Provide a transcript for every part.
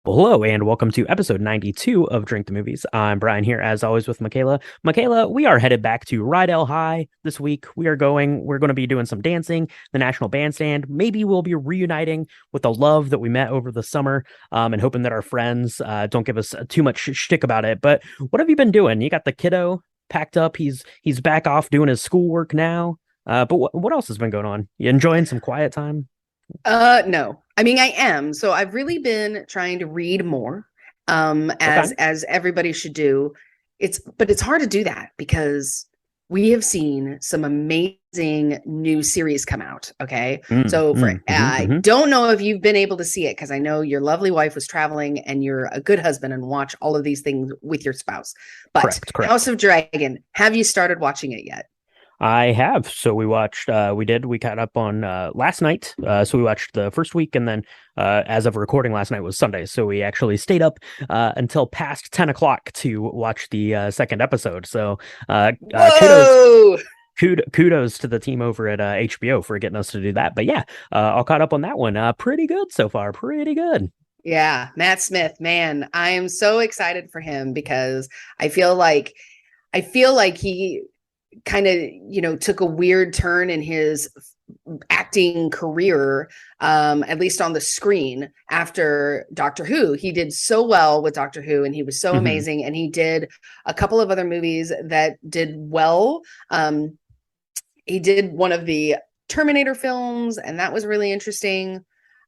Well, hello, and welcome to episode 92 of Drink the Movies. I'm Brian here, as always, with Michaela. Michaela, we are headed back to Rydell High this week. We're going to be doing some dancing, the National Bandstand. Maybe we'll be reuniting with the love that we met over the summer, and hoping that our friends don't give us too much shtick about it. But what have you been doing? You got the kiddo packed up. He's back off doing his schoolwork now. But what else has been going on? You enjoying some quiet time? No. I mean, I am. So I've really been trying to read more, Okay. as everybody should do. But it's hard to do that because we have seen some amazing new series come out. Okay. So I Mm. don't know if you've been able to see it because I know your lovely wife was traveling and you're a good husband and watch all of these things with your spouse. But House Correct. of Dragon, have you started watching it yet? I have. So we caught up on last night. So we watched the first week, and then as of recording last night was Sunday. So we actually stayed up until past 10 o'clock to watch the second episode. So Whoa! kudos to the team over at HBO for getting us to do that. But yeah, all caught up on that one. Pretty good so far. Pretty good. Yeah, Matt Smith, man, I am so excited for him because I feel like he kind of, took a weird turn in his acting career, at least on the screen after Doctor Who. He did so well with Doctor Who and he was so Hmm. amazing. And he did a couple of other movies that did well. He did one of the Terminator films and that was really interesting.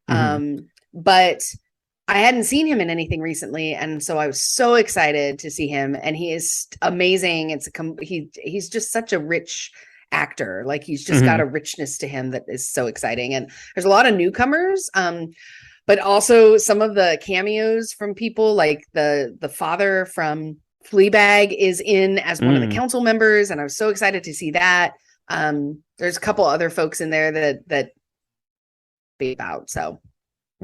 Hmm. But I hadn't seen him in anything recently, and so I was so excited to see him. And he is amazing. He's just such a rich actor. Like he's just got Hmm. a richness to him that is so exciting. And there's a lot of newcomers, but also some of the cameos from people like the father from Fleabag is in as one of the Mm. council members, and I was so excited to see that. There's a couple other folks in there that be about so.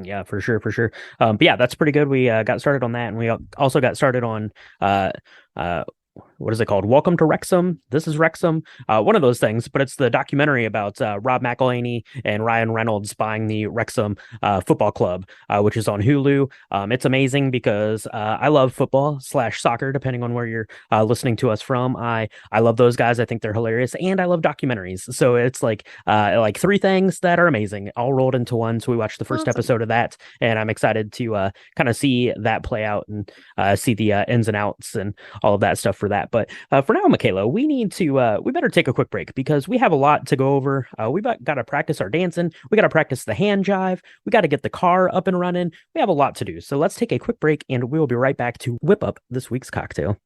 Yeah, for sure, for sure. But yeah, that's pretty good. We got started on that, and we also got started on uh, uh, what is it called? Welcome to Wrexham. This is Wrexham. One of those things, but it's the documentary about Rob McElhenney and Ryan Reynolds buying the Wrexham football club, which is on Hulu. It's amazing because I love football slash soccer, depending on where you're listening to us from. I love those guys. I think they're hilarious, and I love documentaries. So it's like three things that are amazing, all rolled into one. So we watched the first Awesome. episode of that, and I'm excited to kind of see that play out and see the ins and outs and all of that stuff for that. But for now, Michaela, we better take a quick break because we have a lot to go over. We got to practice our dancing. We got to practice the hand jive. We got to get the car up and running. We have a lot to do. So let's take a quick break and we will be right back to whip up this week's cocktail.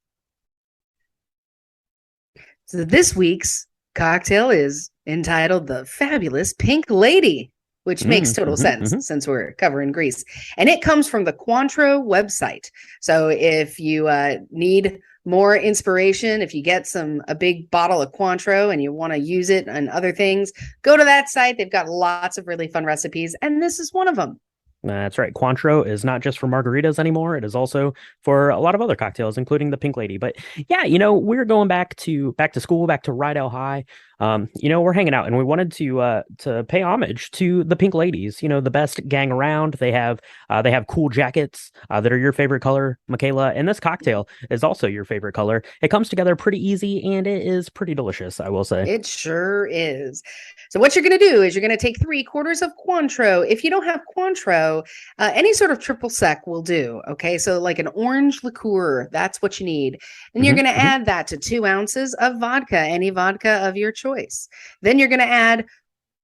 So this week's cocktail is entitled The Fabulous Pink Lady, which makes total sense Mm-hmm. since we're covering Greece. And it comes from the Cointreau website. So if you need more inspiration, if you get a big bottle of Cointreau and you want to use it and other things, go to that site. They've got lots of really fun recipes, and this is one of them. That's right. Cointreau is not just for margaritas anymore. It is also for a lot of other cocktails, including the Pink Lady. But yeah, we're going back to school, back to Rydell High. We're hanging out, and we wanted to pay homage to the Pink Ladies. The best gang around. They have cool jackets that are your favorite color, Michaela, and this cocktail is also your favorite color. It comes together pretty easy, and it is pretty delicious, I will say. It sure is. So what you're going to do is you're going to take 3/4 of Cointreau. If you don't have Cointreau, any sort of triple sec will do. Okay, so like an orange liqueur, that's what you need. And you're Hmm. going to Hmm. add that to 2 ounces of vodka, any vodka of your choice. Then you're going to add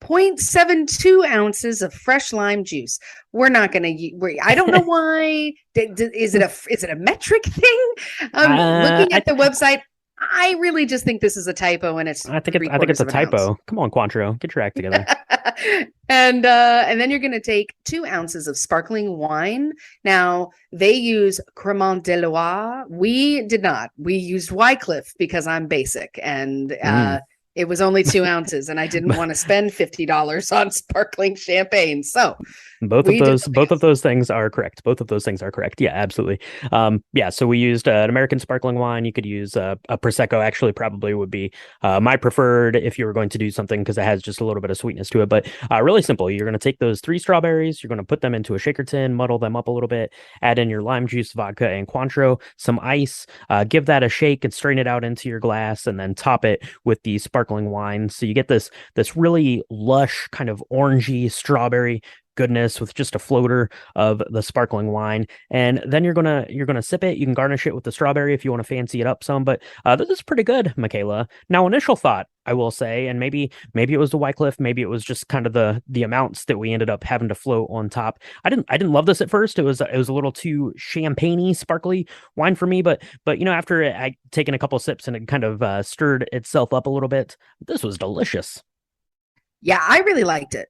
0.72 ounces of fresh lime juice. We're not going to. I don't know why. Is it a metric thing? Uh, Looking I at the website, I really just think this is a typo, and it's I think it's three I think it's quarters a of an ounce. typo. Come on, Cointreau, get your act together. And then you're going to take 2 ounces of sparkling wine. Now they use Cremant de Loire. We did not. We used Wycliffe because I'm basic, and Mm. It was only 2 ounces, and I didn't want to spend $50 on sparkling champagne. So we did Both of those things are correct. Both of those things are correct. Yeah, absolutely. Yeah, so we used an American sparkling wine. You could use a Prosecco, actually, probably would be my preferred if you were going to do something because it has just a little bit of sweetness to it. But really simple. You're going to take those three strawberries, you're going to put them into a shaker tin, muddle them up a little bit, add in your lime juice, vodka, and Cointreau, some ice, give that a shake and strain it out into your glass, and then top it with the sparkling wine. So you get this really lush kind of orangey strawberry goodness with just a floater of the sparkling wine, and then you're gonna sip it. You can garnish it with the strawberry if you want to fancy it up some, but this is pretty good, Michaela. Now, initial thought, I will say, and maybe it was the Wycliffe, maybe it was just kind of the amounts that we ended up having to float on top. I didn't love this at first. It was a little too champagne-y, sparkly wine for me, but after I taken a couple sips and it kind of stirred itself up a little bit, this was delicious. Yeah, I really liked it.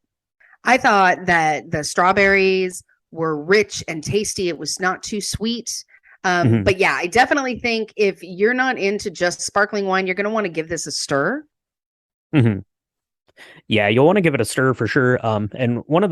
I thought that the strawberries were rich and tasty. It was not too sweet. Mhm. But yeah, I definitely think if you're not into just sparkling wine, you're going to want to give this a stir. hmm Yeah, you'll want to give it a stir for sure. And one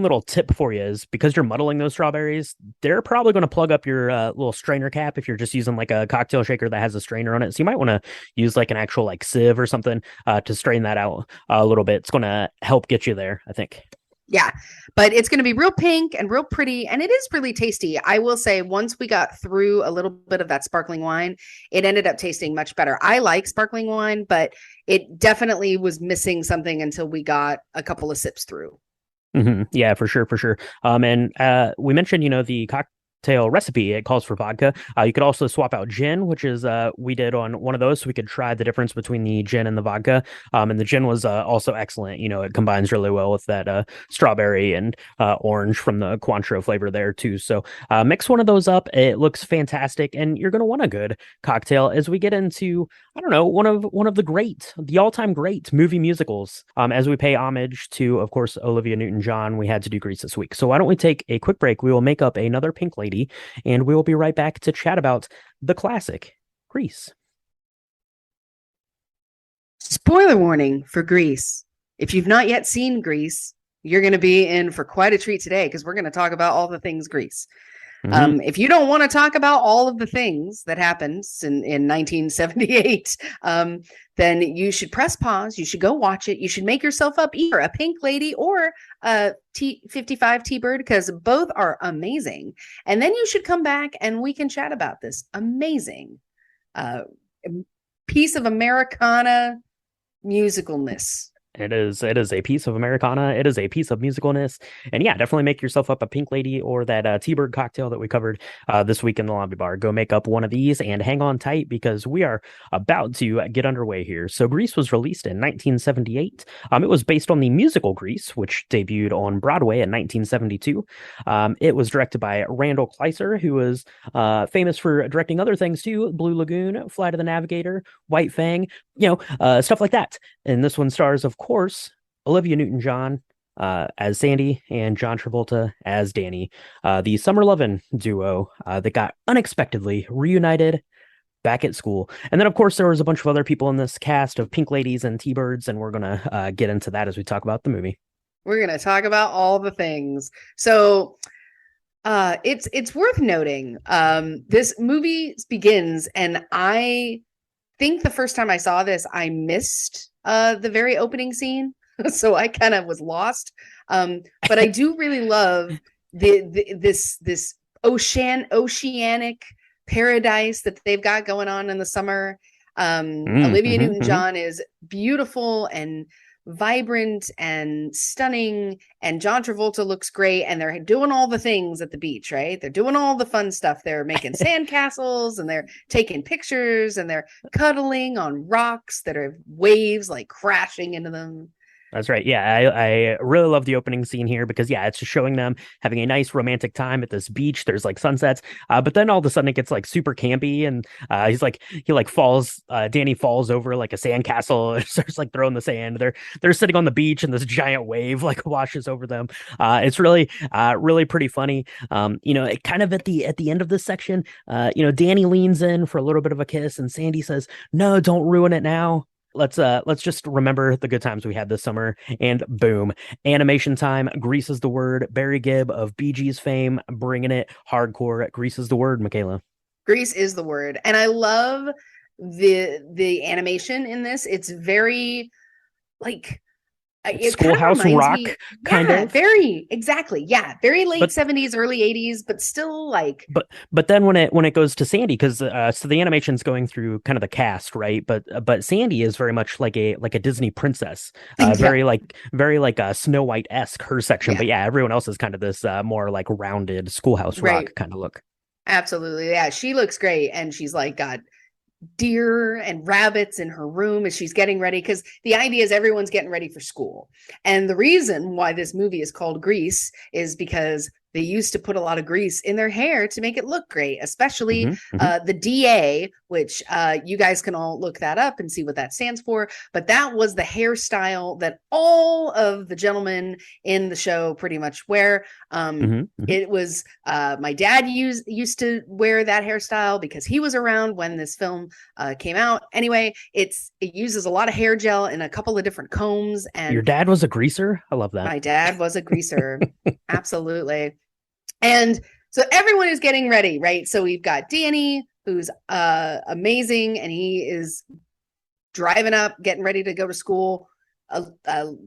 little tip for you is because you're muddling those strawberries, they're probably going to plug up your little strainer cap if you're just using like a cocktail shaker that has a strainer on it. So you might want to use like an actual like sieve or something to strain that out a little bit. It's going to help get you there, I think. Yeah, but it's going to be real pink and real pretty, and it is really tasty. I will say, once we got through a little bit of that sparkling wine, it ended up tasting much better. I like sparkling wine, but it definitely was missing something until we got a couple of sips through. Yeah, for sure, for sure. And we mentioned, the cocktail recipe. It calls for vodka. You could also swap out gin, which is we did on one of those, so we could try the difference between the gin and the vodka. And the gin was also excellent. It combines really well with that strawberry and orange from the Cointreau flavor there too. So mix one of those up. It looks fantastic, and you're gonna want a good cocktail as we get into, I don't know, one of the all-time great movie musicals. As we pay homage to, of course, Olivia Newton-John, we had to do Grease this week. So why don't we take a quick break? We will make up another Pink Lady, and we will be right back to chat about the classic Grease. Spoiler warning for Grease. If you've not yet seen Grease, you're going to be in for quite a treat today because we're going to talk about all the things Grease. If you don't want to talk about all of the things that happened in 1978, then you should press pause. You should go watch it. You should make yourself up either a Pink Lady or a T55 T-Bird because both are amazing. And then you should come back and we can chat about this amazing piece of Americana musicalness. It is a piece of Americana. It is a piece of musicalness. And yeah, definitely make yourself up a Pink Lady or that T-Bird cocktail that we covered this week in the lobby bar. Go make up one of these and hang on tight because we are about to get underway here. So Grease was released in 1978. It was based on the musical Grease, which debuted on Broadway in 1972. It was directed by Randall Kleiser, who was famous for directing other things too: Blue Lagoon, Flight of the Navigator, White Fang, stuff like that. And this one stars, of course, Olivia Newton-John as Sandy and John Travolta as Danny, the summer lovin' duo that got unexpectedly reunited back at school. And then, of course, there was a bunch of other people in this cast of Pink Ladies and T-Birds, and we're going to get into that as we talk about the movie. We're going to talk about all the things. So it's worth noting this movie begins, and I think the first time I saw this, I missed the very opening scene, so I kind of was lost. But I do really love this oceanic paradise that they've got going on in the summer. Olivia Newton-John is beautiful and vibrant and stunning, and John Travolta looks great, and they're doing all the things at the beach, right? They're doing all the fun stuff. They're making sandcastles and they're taking pictures and they're cuddling on rocks that are waves like crashing into them. That's right. Yeah, I really love the opening scene here because, yeah, it's just showing them having a nice romantic time at this beach. There's like sunsets, but then all of a sudden it gets like super campy, and he falls. Danny falls over like a sandcastle and starts like throwing the sand. They're sitting on the beach and this giant wave like washes over them. It's really pretty funny. It kind of at the end of this section, Danny leans in for a little bit of a kiss, and Sandy says, "No, don't ruin it now." let's just remember the good times we had this summer, and boom, animation time. Grease is the word. Barry Gibb of Bee Gees fame, bringing it hardcore. Grease is the word, Michaela. Grease is the word. And I love the animation in this. It's very like it kind of Schoolhouse reminds Rock, me, kind yeah, of. very exactly, yeah, very late But 70s, early 80s, but still like, but then when it goes to Sandy, because so the animation's going through kind of the cast, right? But Sandy is very much like a Disney princess, yeah, very like a Snow White-esque, her section. yeah, But yeah, everyone else is kind of this more like rounded Schoolhouse right, Rock kind of look. absolutely, yeah. She looks great, and she's like got deer and rabbits in her room as she's getting ready, because the idea is everyone's getting ready for school. And the reason why this movie is called Grease is because they used to put a lot of grease in their hair to make it look great, especially Hmm. Hmm. the DA, which you guys can all look that up and see what that stands for. But that was the hairstyle that all of the gentlemen in the show pretty much wear. Hmm. Hmm. It was my dad used to wear that hairstyle because he was around when this film came out. Anyway, it uses a lot of hair gel and a couple of different combs. Your And dad was a greaser? I love that. my dad was a greaser. Absolutely. And so everyone is getting ready, right? So we've got Danny, who's amazing, and he is driving up, getting ready to go to school.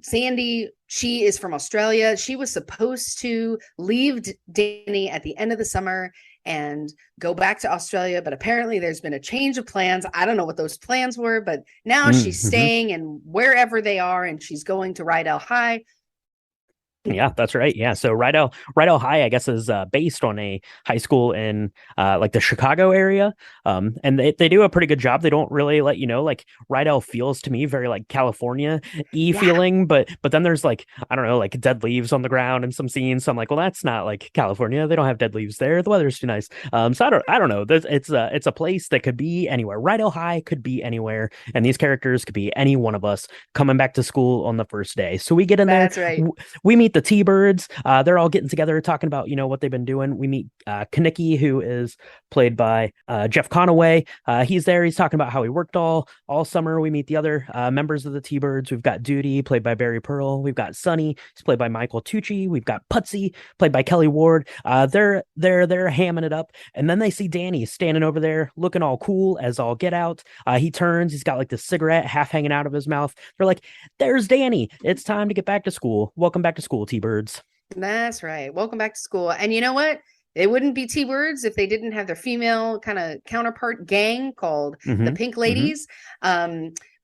Sandy, she is from Australia. She was supposed to leave Danny at the end of the summer and go back to Australia, but apparently there's been a change of plans. I don't know what those plans were, but now she's Mm-hmm. staying and wherever they are, and she's going to Rydell High. Yeah, that's right. Yeah, so Rydell High, I guess, is based on a high school in like the Chicago area, and they do a pretty good job. They don't really let you know. Like Rydell feels to me very like California-y Yeah, feeling, but then there's like I don't know, like dead leaves on the ground in some scenes. So I'm like, well, that's not like California. They don't have dead leaves there. The weather's too nice. So I don't know. It's a place that could be anywhere. Rydell High could be anywhere, and these characters could be any one of us coming back to school on the first day. So we get in there. that's right. We meet the T-Birds. They're all getting together, talking about, what they've been doing. We meet Kaneki, who is played by Jeff Conaway. He's there. He's talking about how he worked all summer. We meet the other members of the T-Birds. We've got Duty, played by Barry Pearl. We've got Sonny, he's played by Michael Tucci. We've got Putsy, played by Kelly Ward. They're hamming it up, and then they see Danny standing over there, looking all cool as all get out. He turns. He's got like this cigarette half hanging out of his mouth. They're like, "There's Danny. It's time to get back to school. Welcome back to school, T-Birds." That's right. Welcome back to school. And you know what? They wouldn't be T-Birds if they didn't have their female kind of counterpart gang called the Mm-hmm. Pink Mm-hmm. Ladies.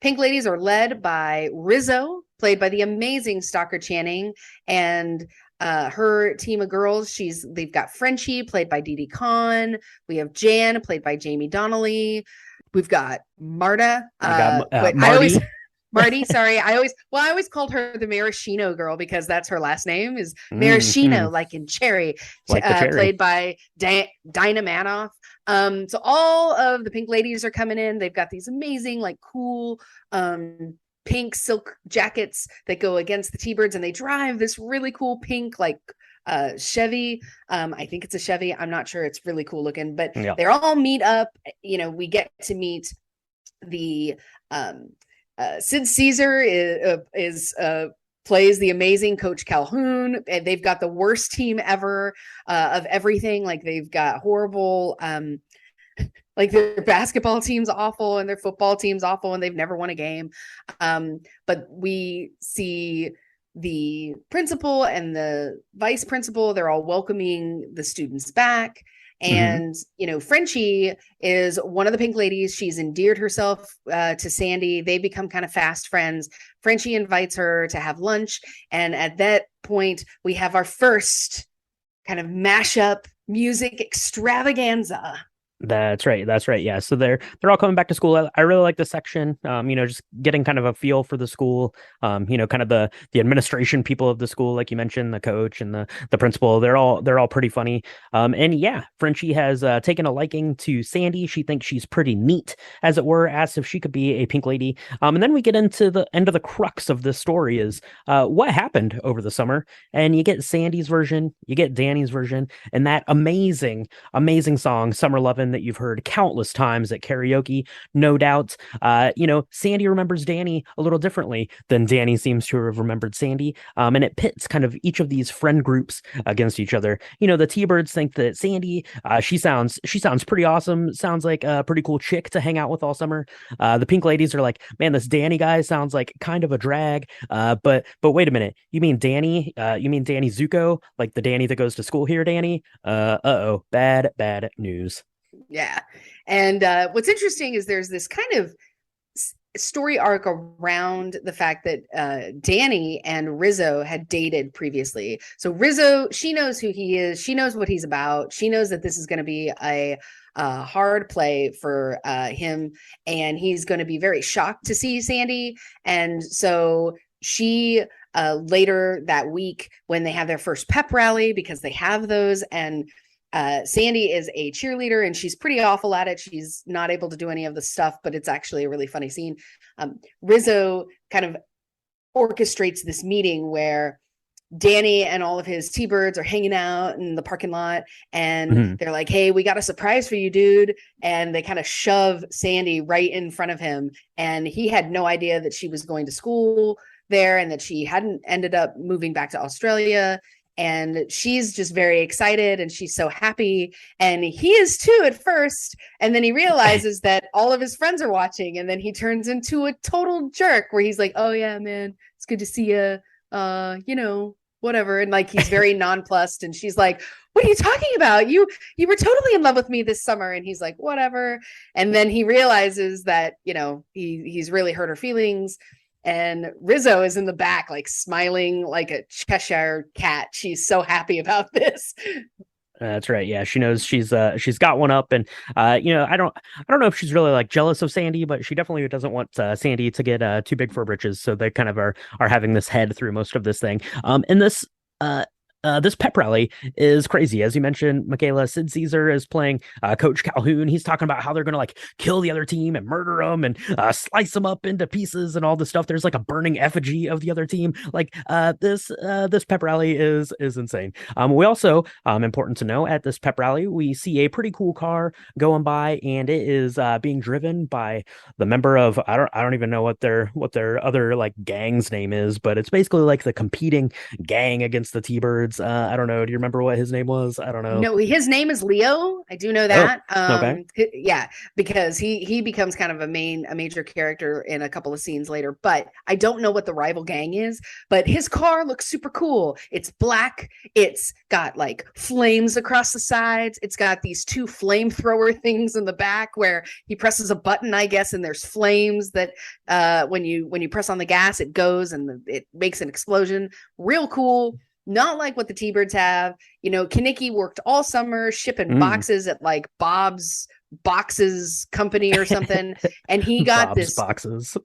Pink Ladies are led by Rizzo, played by the amazing Stalker Channing, and her team of girls. They've got Frenchie, played by Dee Dee Khan. We have Jan, played by Jamie Donnelly. We've got Marta. We got I always Marty. Marty, sorry. I always called her the maraschino girl because that's her last name is Mm-hmm. maraschino, like in cherry, Like the cherry. played by Dinah Manoff. So all of the Pink Ladies are coming in. They've got these amazing, like cool, pink silk jackets that go against the T-Birds, and they drive this really cool pink, like Chevy. I think it's a Chevy. I'm not sure. It's really cool looking, but Yeah. they're all meet up. We get to meet the Sid Caesar is plays the amazing Coach Calhoun, and they've got the worst team ever of everything. Like they've got horrible, like their basketball team's awful and their football team's awful, and they've never won a game. But we see the principal and the vice principal; they're all welcoming the students back. Mm-hmm. And, Frenchie is one of the Pink Ladies. She's endeared herself to Sandy. They become kind of fast friends. Frenchie invites her to have lunch. And at that point, we have our first kind of mashup music extravaganza. That's right. That's right. Yeah. So they're all coming back to school. I really like this section. Just getting kind of a feel for the school. Kind of the administration people of the school, like you mentioned, the coach and the principal. They're all pretty funny. And yeah, Frenchie has taken a liking to Sandy. She thinks she's pretty neat, as it were, asks if she could be a pink lady. And then we get into the end of the crux of this story is what happened over the summer. And you get Sandy's version, you get Danny's version, and that amazing, amazing song, Summer Lovin', one that you've heard countless times at karaoke, no doubt. Sandy remembers Danny a little differently than Danny seems to have remembered Sandy. And it pits kind of each of these friend groups against each other. The T-Birds think that Sandy, she sounds pretty awesome. Sounds like a pretty cool chick to hang out with all summer. The Pink Ladies are like, man, this Danny guy sounds like kind of a drag. But wait a minute, you mean Danny? You mean Danny Zuko, like the Danny that goes to school here, Danny? Uh-oh, bad news. Yeah. And what's interesting is there's this kind of story arc around the fact that Danny and Rizzo had dated previously. So Rizzo, she knows who he is. She knows what he's about. She knows that this is going to be a hard play for him, and he's going to be very shocked to see Sandy. And so she later that week, when they have their first pep rally, because they have those, and Sandy is a cheerleader and she's pretty awful at it. She's not able to do any of the stuff, but it's actually a really funny scene. Rizzo kind of orchestrates this meeting where Danny and all of his T-Birds are hanging out in the parking lot, and they're like, hey, we got a surprise for you, dude. And they kind of shove Sandy right in front of him. And he had no idea that she was going to school there and that she hadn't ended up moving back to Australia. And she's just very excited and she's so happy. And he is too at first. And then he realizes that all of his friends are watching. And then he turns into a total jerk where he's like, oh yeah, man, it's good to see you. Whatever. And like, he's very nonplussed. And she's like, what are you talking about? You were totally in love with me this summer. And he's like, whatever. And then he realizes that, he's really hurt her feelings. And Rizzo is in the back, like smiling like a Cheshire cat. She's so happy about this. That's right. Yeah, she knows she's got one up, and I don't know if she's really like jealous of Sandy, but she definitely doesn't want Sandy to get too big for her britches. So they kind of are having this head through most of this thing. And this pep rally is crazy. As you mentioned, Michaela, Sid Caesar is playing Coach Calhoun. He's talking about how they're going to like kill the other team and murder them and slice them up into pieces and all this stuff. There's like a burning effigy of the other team. Like this pep rally is insane. We also, important to know, at this pep rally, we see a pretty cool car going by, and it is being driven by the member of I don't even know what their other like gang's name is, but it's basically like the competing gang against the T-Birds. I don't know. Do you remember what his name was? I don't know. No, his name is Leo. I do know that. Okay. Yeah, because he becomes kind of a major character in a couple of scenes later, but I don't know what the rival gang is, but his car looks super cool. It's black. It's got like flames across the sides. It's got these two flamethrower things in the back where he presses a button, I guess, and there's flames that when you press on the gas, it goes and it makes an explosion. Real cool. Not like what the T-Birds have. Kinnicky worked all summer shipping boxes at like Bob's Boxes Company or something. And he got Bob's this boxes.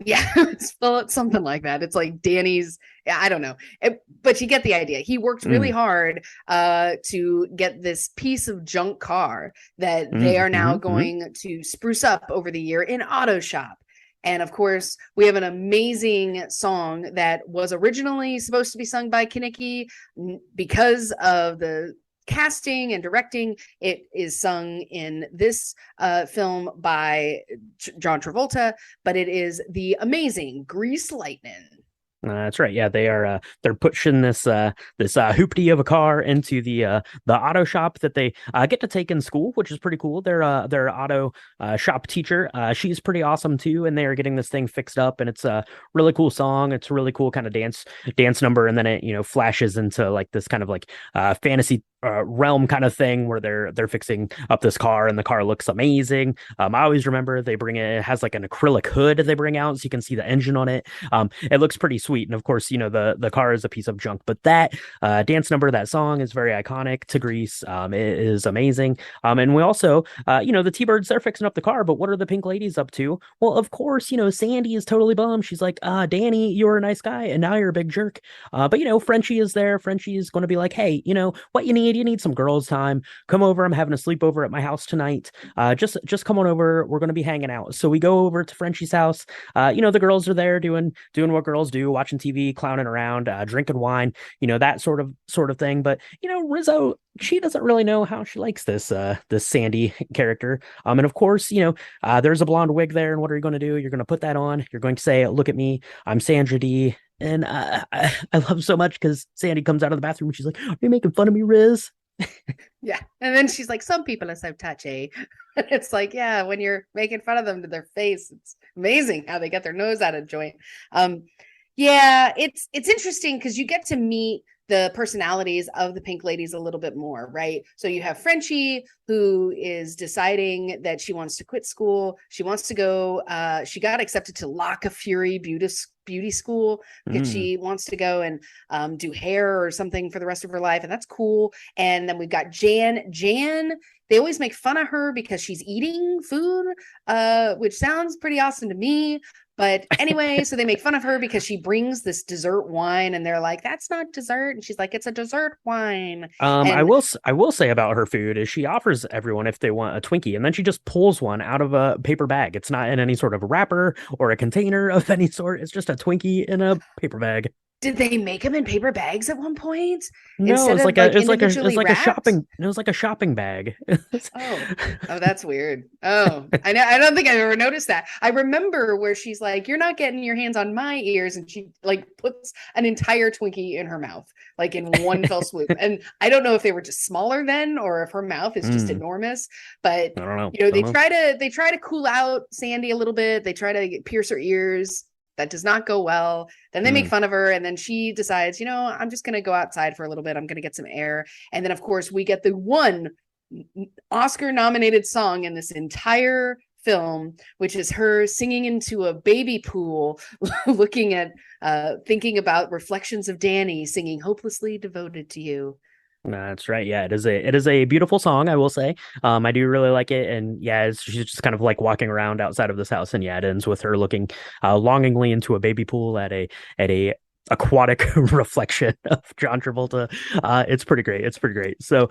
Yeah, spell it something like that. It's like Danny's, I don't know. But you get the idea. He worked really hard to get this piece of junk car that they are now going to spruce up over the year in auto shop. And of course, we have an amazing song that was originally supposed to be sung by Kinnicky. Because of the casting and directing, it is sung in this film by John Travolta, but it is the amazing Grease Lightning. That's right. Yeah, they're pushing this hoopty of a car into the auto shop that they get to take in school, which is pretty cool. Their auto shop teacher, she's pretty awesome too, and they are getting this thing fixed up, and it's a really cool song. It's a really cool kind of dance number, and then it flashes into like this kind of like fantasy realm kind of thing where they're fixing up this car, and the car looks amazing. I always remember it has like an acrylic hood they bring out so you can see the engine on it. It looks pretty sweet. And of course, the car is a piece of junk, but that dance number, that song is very iconic to Grease. It is amazing. And we also, the T-Birds, they're fixing up the car, but what are the Pink Ladies up to? Well, of course, Sandy is totally bummed. She's like, Danny, you were a nice guy, and now you're a big jerk. But Frenchie is there. Frenchie is going to be like, hey, what you need, do you need some girls time? Come over. I'm having a sleepover at my house tonight. Just come on over. We're going to be hanging out. So we go over to Frenchie's house. The girls are there doing what girls do, watching TV, clowning around, drinking wine, that sort of thing. But, Rizzo, she doesn't really know how she likes this Sandy character. And of course, there's a blonde wig there. And what are you going to do? You're going to put that on. You're going to say, look at me. I'm Sandra Dee. And I love so much because Sandy comes out of the bathroom and she's like, are you making fun of me, Riz? Yeah. And then she's like, some people are so touchy. It's like, yeah, when you're making fun of them to their face, it's amazing how they get their nose out of joint. Yeah, it's interesting because you get to meet the personalities of the Pink Ladies a little bit more, right? So you have Frenchie, who is deciding that she wants to quit school. She wants to go, she got accepted to Lock of Fury beauty school because she wants to go and do hair or something for the rest of her life. And that's cool. And then we've got Jan, they always make fun of her because she's eating food, which sounds pretty awesome to me. But anyway, so they make fun of her because she brings this dessert wine and they're like, that's not dessert. And she's like, it's a dessert wine. I will say about her food is she offers everyone if they want a Twinkie, and then she just pulls one out of a paper bag. It's not in any sort of wrapper or a container of any sort. It's just a Twinkie in a paper bag. Did they make them in paper bags at one point? No, Instead it was like a shopping bag. Oh, that's weird. Oh, I don't think I've ever noticed that. I remember where she's like, "You're not getting your hands on my ears," and she like puts an entire Twinkie in her mouth, like in one fell swoop. And I don't know if they were just smaller then, or if her mouth is just enormous. But I don't know. they try to cool out Sandy a little bit. They try to pierce her ears. That does not go well. Then they make fun of her. And then she decides, I'm just going to go outside for a little bit. I'm going to get some air. And then, of course, we get the one Oscar nominated song in this entire film, which is her singing into a baby pool, looking at, thinking about reflections of Danny, singing Hopelessly Devoted to You. That's right. Yeah, it is a beautiful song, I will say. I do really like it, and yeah, she's just kind of like walking around outside of this house, and yeah, it ends with her looking longingly into a baby pool at a aquatic reflection of John Travolta. It's pretty great. So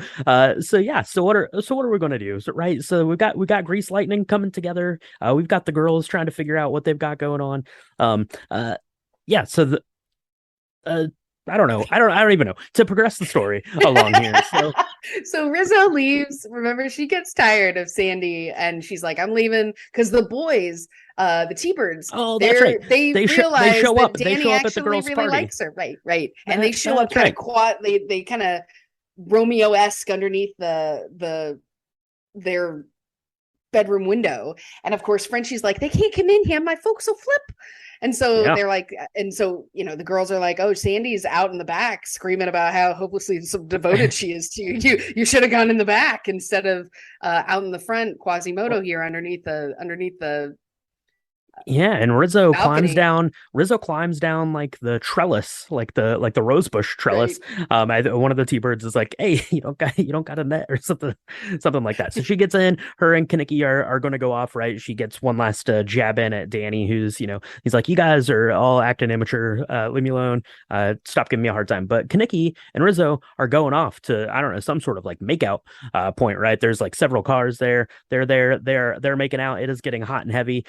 yeah. So what are we gonna do? So we've got Grease Lightning coming together. We've got the girls trying to figure out what they've got going on. Yeah. So I don't know. I don't even know to progress the story along here. So Rizzo leaves. Remember, she gets tired of Sandy and she's like, I'm leaving because the boys, the T-Birds, that's right. They realize they show up. Danny They show up at the girls' really party. likes her. Right. And they show up kind of quad. They kind of Romeo-esque underneath their bedroom window. And of course, Frenchie's like, they can't come in here. My folks will flip. And so they're like, the girls are like, oh, Sandy's out in the back screaming about how hopelessly devoted she is to you. You should have gone in the back instead of out in the front, Quasimodo here underneath the Yeah, and Rizzo balcony. climbs down like the trellis, like the rosebush trellis. Right. One of the T-Birds is like, "Hey, you don't got a net or something like that." So she gets in. Her and Kinnicky are going to go off. Right, she gets one last jab in at Danny, who's he's like, "You guys are all acting immature. Leave me alone. Stop giving me a hard time." But Kinnicky and Rizzo are going off to, I don't know, some sort of like makeout point. Right, there's like several cars there. They're making out. It is getting hot and heavy.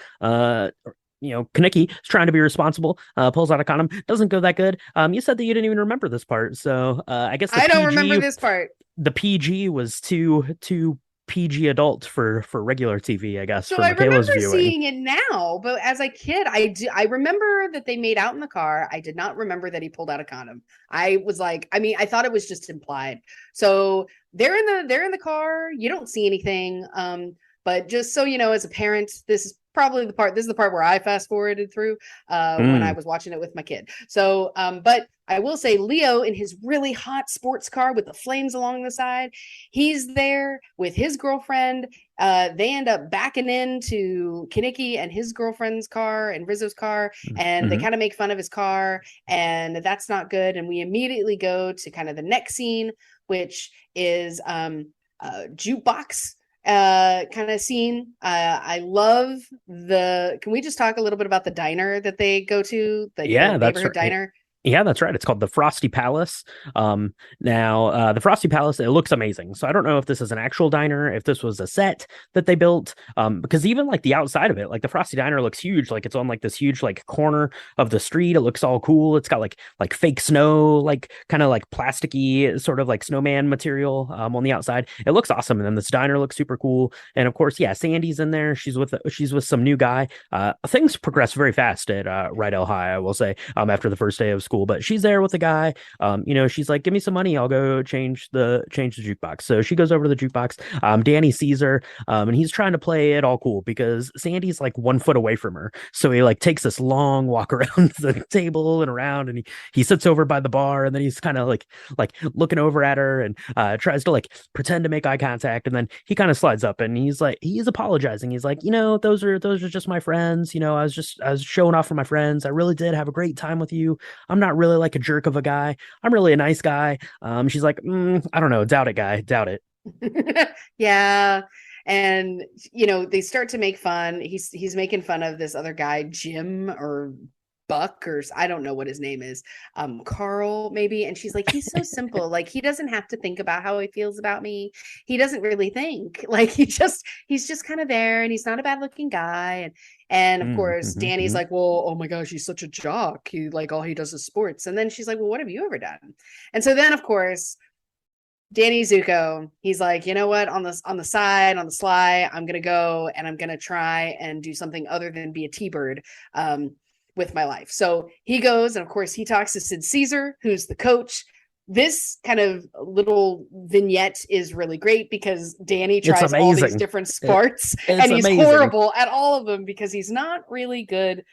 Kinnicky is trying to be responsible, pulls out a condom, doesn't go that good. You said that you didn't even remember this part, so I guess I don't remember this part. The PG was too PG adult for regular TV, I guess. So for I Michaela's remember viewing. seeing it now, but as a kid, I remember that they made out in the car. I did not remember that he pulled out a condom. I was like, I thought it was just implied. So they're in the car. You don't see anything. But just so you know, as a parent, this is the part where I fast forwarded through when I was watching it with my kid. So, but I will say Leo in his really hot sports car with the flames along the side, he's there with his girlfriend. They end up backing into Kinnicky and his girlfriend's car and Rizzo's car, and they kind of make fun of his car, and that's not good. And we immediately go to kind of the next scene, which is jukebox kind of scene. I love can we just talk a little bit about the diner that they go to, the neighborhood diner? Yeah, that's right. It's called the Frosty Palace. Now, the Frosty Palace, it looks amazing. So I don't know if this is an actual diner, if this was a set that they built. Because even like the outside of it, like the Frosty Diner looks huge. Like it's on like this huge like corner of the street. It looks all cool. It's got like fake snow, like kind of like plasticky sort of like snowman material on the outside. It looks awesome. And then this diner looks super cool. And of course, yeah, Sandy's in there. She's with some new guy. Things progress very fast at Rydell High, I will say. After the first day of school, but she's there with the guy. She's like, "Give me some money, I'll go change the jukebox." So she goes over to the jukebox. Danny sees her, and he's trying to play it all cool because Sandy's like 1 foot away from her. So he like takes this long walk around the table and around, and he sits over by the bar, and then he's kind of like looking over at her and tries to like pretend to make eye contact, and then he kind of slides up and he's apologizing. He's like, those are just my friends. I was showing off for my friends. I really did have a great time with you. I'm not really like a jerk of a guy. I'm really a nice guy. She's like, I don't know. Doubt it, guy. Doubt it. Yeah. And they start to make fun. He's making fun of this other guy, Jim or Buck, or I don't know what his name is, Carl maybe. And she's like, he's so simple. Like he doesn't have to think about how he feels about me. He doesn't really think. Like he's just kind of there, and he's not a bad looking guy. And of course, Danny's like, well, oh my gosh, he's such a jock. He like all he does is sports. And then she's like, well, what have you ever done? And so then, of course, Danny Zuko, he's like, you know what? On the sly, I'm gonna go and I'm gonna try and do something other than be a T-bird with my life. So he goes, and of course, he talks to Sid Caesar, who's the coach. This kind of little vignette is really great because Danny tries all these different sports and he's horrible at all of them because he's not really good.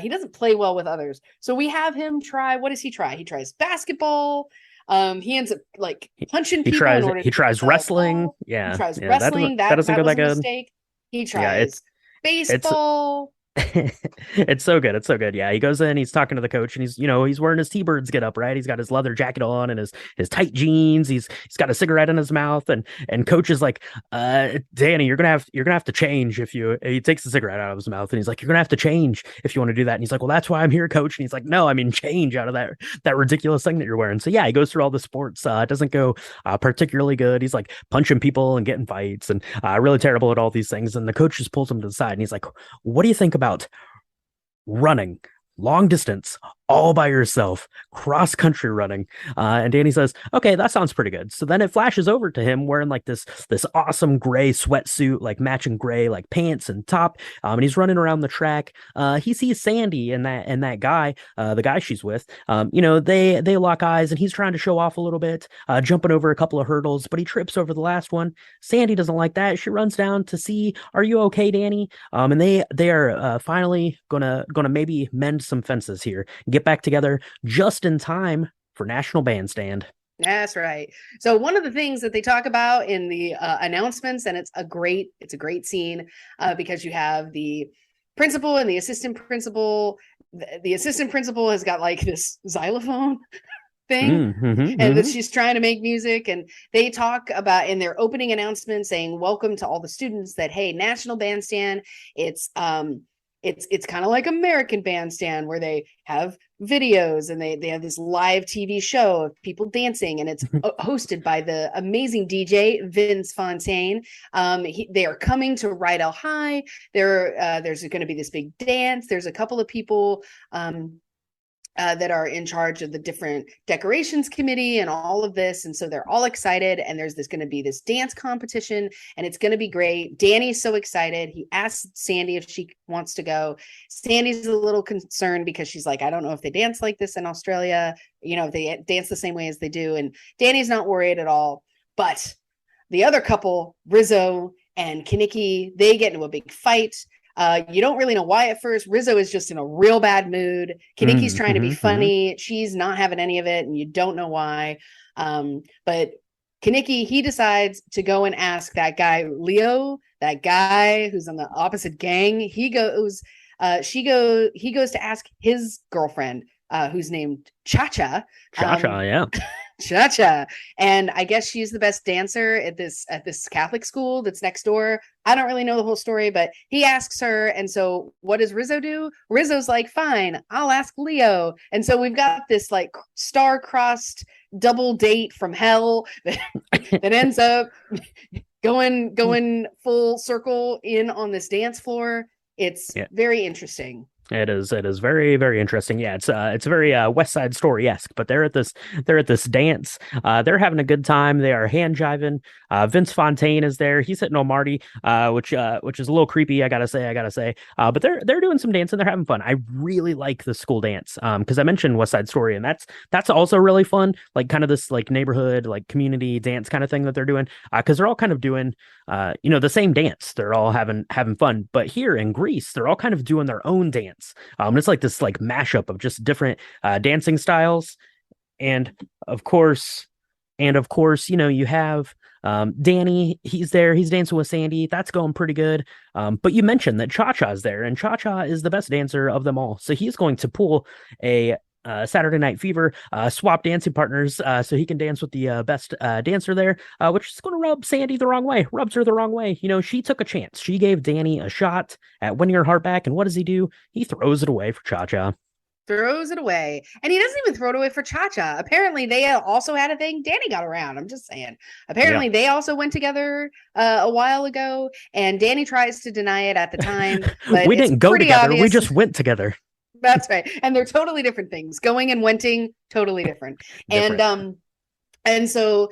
He doesn't play well with others. So we have him try. What does he try? He tries basketball. He ends up like punching people. He tries wrestling. Yeah. He tries wrestling. That doesn't go that good. Mistake. He tries baseball. It's so good. It's so good. Yeah, he goes in, he's talking to the coach, and he's wearing his T-Birds get up, right? He's got his leather jacket on and his tight jeans. He's got a cigarette in his mouth, and coach is like, Danny, you're gonna have to change if you. He takes the cigarette out of his mouth, and he's like, you're gonna have to change if you want to do that. And he's like, well, that's why I'm here, coach. And he's like, no, I mean change out of that ridiculous thing that you're wearing. So yeah, he goes through all the sports. It doesn't go particularly good. He's like punching people and getting fights, and really terrible at all these things. And the coach just pulls him to the side, and he's like, what do you think about running long distance all by yourself, cross country running? And Danny says, okay, that sounds pretty good. So then it flashes over to him wearing like this awesome gray sweatsuit, like matching gray like pants and top, and he's running around the track. He sees Sandy and that guy, the guy she's with. They lock eyes, and he's trying to show off a little bit, jumping over a couple of hurdles, but he trips over the last one. Sandy doesn't like that. She runs down to see, are you okay, Danny? And they are finally gonna maybe mend some fences here, get back together just in time for National Bandstand. That's right. So one of the things that they talk about in the announcements, and it's a great scene because you have the principal and the assistant principal. The assistant principal has got like this xylophone thing, and that she's trying to make music, and they talk about in their opening announcement saying, welcome to all the students, that hey, National Bandstand, it's kind of like American Bandstand, where they have videos and they have this live TV show of people dancing, and it's hosted by the amazing DJ Vince Fontaine. They are coming to Rydell High. There's going to be this big dance. There's a couple of people that are in charge of the different decorations committee and all of this. And so they're all excited, and there's going to be this dance competition, and it's going to be great. Danny's so excited. He asks Sandy if she wants to go. Sandy's a little concerned because she's like, I don't know if they dance like this in Australia, if they dance the same way as they do. And Danny's not worried at all. But the other couple, Rizzo and Kinnicky, they get into a big fight. You don't really know why at first. Rizzo is just in a real bad mood. Kinnicky's trying to be funny. She's not having any of it, and you don't know why. But Kinnicky, he decides to go and ask that guy, Leo, that guy who's on the opposite gang. He goes to ask his girlfriend, who's named Cha-Cha. Yeah. Cha-cha. And I guess she's the best dancer at this Catholic school that's next door. I don't really know the whole story, but he asks her. And so what does Rizzo do? Rizzo's like, fine, I'll ask Leo. And so we've got this like star-crossed double date from hell that ends up going full circle in on this dance floor. It's very interesting. It is. It is very, very interesting. Yeah, it's very West Side Story-esque. But they're at this dance. They're having a good time. They are hand jiving. Vince Fontaine is there. He's hitting on Marty, which is a little creepy. I gotta say. But they're doing some dancing. They're having fun. I really like the school dance. Because I mentioned West Side Story, and that's also really fun. Like kind of this like neighborhood, like community dance kind of thing that they're doing. Because they're all kind of doing, the same dance. They're all having fun. But here in Greece, they're all kind of doing their own dance. It's like this like mashup of just different dancing styles, and of course, you have Danny. He's there. He's dancing with Sandy. That's going pretty good. But you mentioned that Cha-Cha's there, and Cha-Cha is the best dancer of them all. So he's going to pull a Saturday Night Fever, swap dancing partners so he can dance with the best dancer there, which is going to rub Sandy the wrong way, rubs her the wrong way. She took a chance. She gave Danny a shot at winning her heart back, and what does he do? He throws it away for Cha-Cha. Throws it away. And he doesn't even throw it away for Cha-Cha. Apparently, they also had a thing. Danny got around. I'm just saying. Apparently, they also went together a while ago, and Danny tries to deny it at the time. But we didn't go together. Obvious. We just went together. That's right. And they're totally different things. Going and wenting, totally different. And so,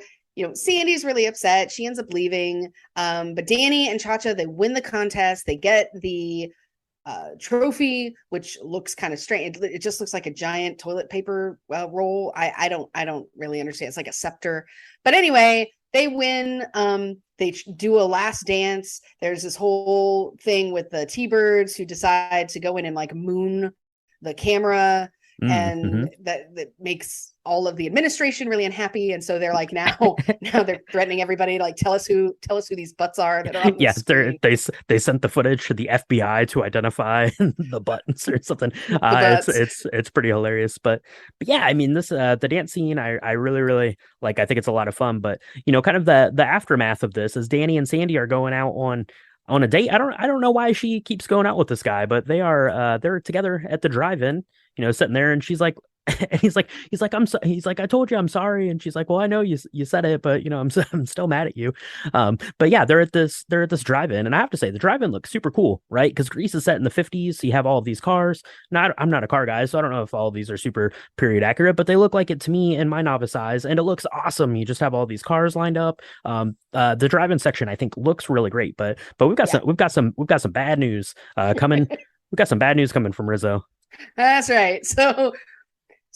Sandy's really upset. She ends up leaving. But Danny and Cha-Cha, they win the contest. They get the trophy, which looks kind of strange. It just looks like a giant toilet paper roll. I don't really understand. It's like a scepter. But anyway, they win. They do a last dance. There's this whole thing with the T-Birds who decide to go in and like moon the camera, and that makes all of the administration really unhappy. And so they're like, now they're threatening everybody to like tell us who these butts are that are on the screen. They sent the footage to the FBI to identify the buttons or something. It's pretty hilarious. But yeah, I mean, this the dance scene I really, really like. I think it's a lot of fun. But kind of the aftermath of this is Danny and Sandy are going out on a date. I don't know why she keeps going out with this guy, but they're together at the drive-in, sitting there, and she's like, and he's like, I told you I'm sorry, and she's like, well, I know you said it, but I'm still mad at you. But yeah, they're at this drive-in, and I have to say the drive-in looks super cool, right? Because Greece is set in the 50s, so you have all of these cars. Now, I'm not a car guy, so I don't know if all of these are super period accurate, but they look like it to me in my novice eyes, and it looks awesome. You just have all these cars lined up. The drive-in section I think looks really great, but we've got some bad news coming. We've got some bad news coming from Rizzo. That's right. So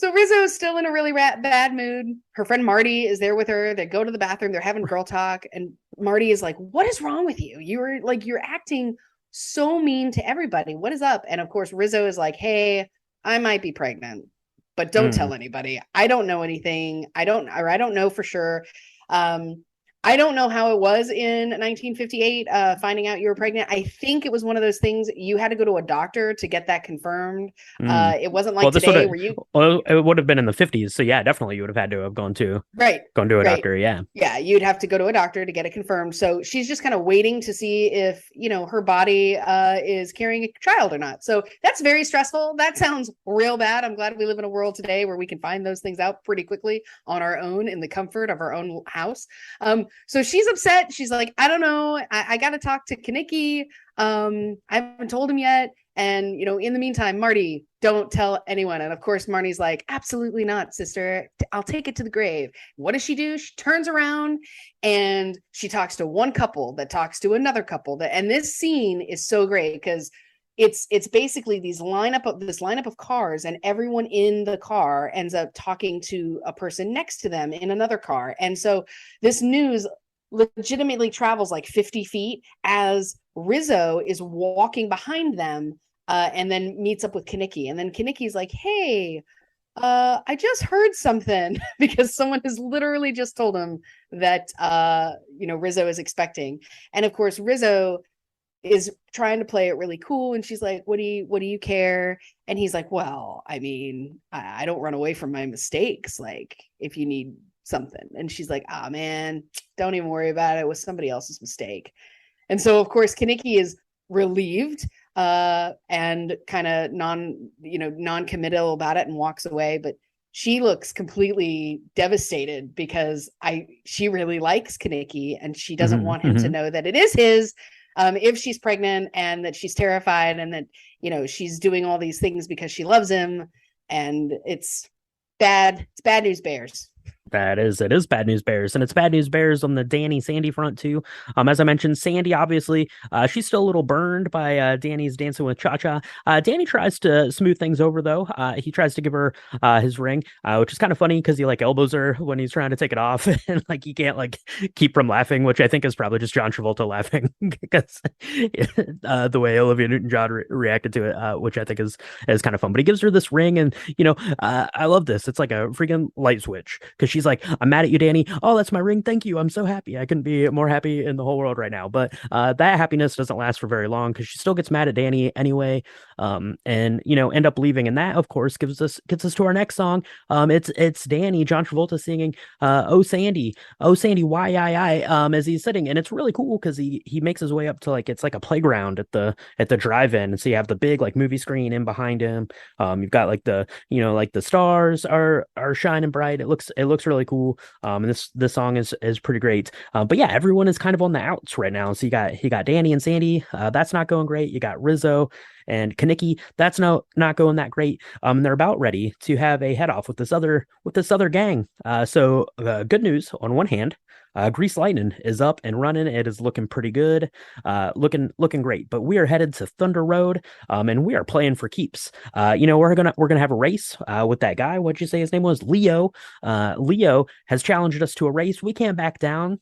Rizzo's still in a really bad mood. Her friend Marty is there with her. They go to the bathroom. They're having girl talk. And Marty is like, what is wrong with you? You're acting so mean to everybody. What is up? And of course, Rizzo is like, hey, I might be pregnant, but don't tell anybody. I don't know anything. I don't know for sure. I don't know how it was in 1958, finding out you were pregnant. I think it was one of those things you had to go to a doctor to get that confirmed. It wasn't like today where you... Well, it would have been in the 50s. So yeah, definitely you would have had to have gone to a doctor. Yeah. Yeah, you'd have to go to a doctor to get it confirmed. So she's just kind of waiting to see if, her body is carrying a child or not. So that's very stressful. That sounds real bad. I'm glad we live in a world today where we can find those things out pretty quickly on our own in the comfort of our own house. So she's upset. She's like, I don't know. I got to talk to Kaniki. I haven't told him yet. And, in the meantime, Marty, don't tell anyone. And of course, Marty's like, absolutely not, sister. I'll take it to the grave. What does she do? She turns around and she talks to one couple that talks to another couple. And this scene is so great because it's basically this lineup of cars, and everyone in the car ends up talking to a person next to them in another car. And so this news legitimately travels like 50 feet as Rizzo is walking behind them, and then meets up with Kaniki. And then Kaniki's like, hey, I just heard something because someone has literally just told him that, Rizzo is expecting. And of course, Rizzo is trying to play it really cool. And she's like, what do you care? And he's like, well, I mean, I don't run away from my mistakes. Like, if you need something. And she's like, ah, man, don't even worry about it. It was somebody else's mistake. And so, of course, Kaneki is relieved and kind of non-committal about it and walks away. But she looks completely devastated because she really likes Kaneki and she doesn't want him to know that it is his if she's pregnant, and that she's terrified, and that, she's doing all these things because she loves him. And it's bad. It's bad news bears. It is bad news bears, and it's bad news bears on the Danny Sandy front too. As I mentioned, Sandy obviously she's still a little burned by Danny's dancing with Cha-Cha. Danny tries to smooth things over though. He tries to give her his ring, which is kind of funny because he like elbows her when he's trying to take it off, and like he can't like keep from laughing, which I think is probably just John Travolta laughing because the way Olivia Newton-John reacted to it, which I think is kind of fun. But he gives her this ring, and I love this. It's like a freaking light switch because she's like, I'm mad at you, Danny. Oh, that's my ring. Thank you. I'm so happy. I couldn't be more happy in the whole world right now. But that happiness doesn't last for very long because she still gets mad at Danny anyway. And end up leaving. And that, of course, gets us to our next song. It's Danny, John Travolta singing Oh Sandy, why I as he's sitting. And it's really cool because he makes his way up to it's like a playground at the drive-in. And so you have the big like movie screen in behind him. You've got like the the stars are shining bright. It looks really cool. And this song is pretty great. But yeah, everyone is kind of on the outs right now. So you got Danny and Sandy. That's not going great. You got Rizzo and Kaneki. That's not going that great. They're about ready to have a head off with this other gang. So good news on one hand. Grease Lightning is up and running. It is looking pretty good, looking great. But we are headed to Thunder Road, and we are playing for keeps. We're gonna have a race with that guy. What'd you say his name was? Leo. Leo has challenged us to a race. We can't back down.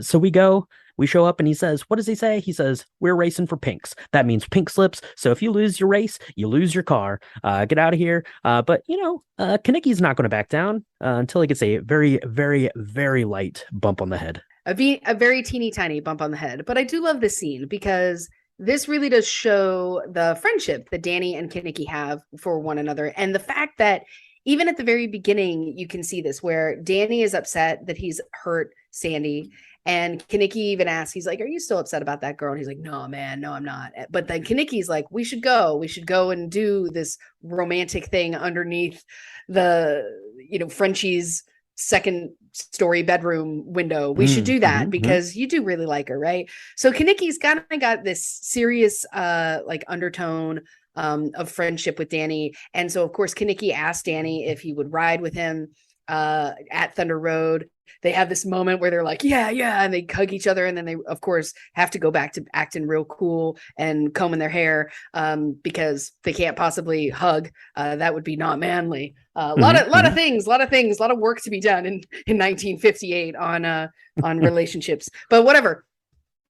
So we go. We show up and he says, what does he say? He says, we're racing for pinks. That means pink slips. So if you lose your race, you lose your car. Get out of here. But Kaneki's not going to back down until he gets a very, very, very light bump on the head. A very teeny tiny bump on the head. But I do love this scene because this really does show the friendship that Danny and Kaneki have for one another. And the fact that even at the very beginning, you can see this where Danny is upset that he's hurt Sandy. And Kaneki even asks, he's like, are you still upset about that girl? And he's like, no, man, no, I'm not. But then Kaneki's like, we should go and do this romantic thing underneath the, Frenchie's second story bedroom window. We should do that because you do really like her, right? So Kaneki's kind of got this serious, undertone of friendship with Danny. And so, of course, Kaneki asked Danny if he would ride with him at Thunder Road. They have this moment where they're like, yeah, and they hug each other. And then they, of course, have to go back to acting real cool and combing their hair because they can't possibly hug. That would be not manly. A lot of things, a lot of work to be done in 1958 on relationships. But whatever.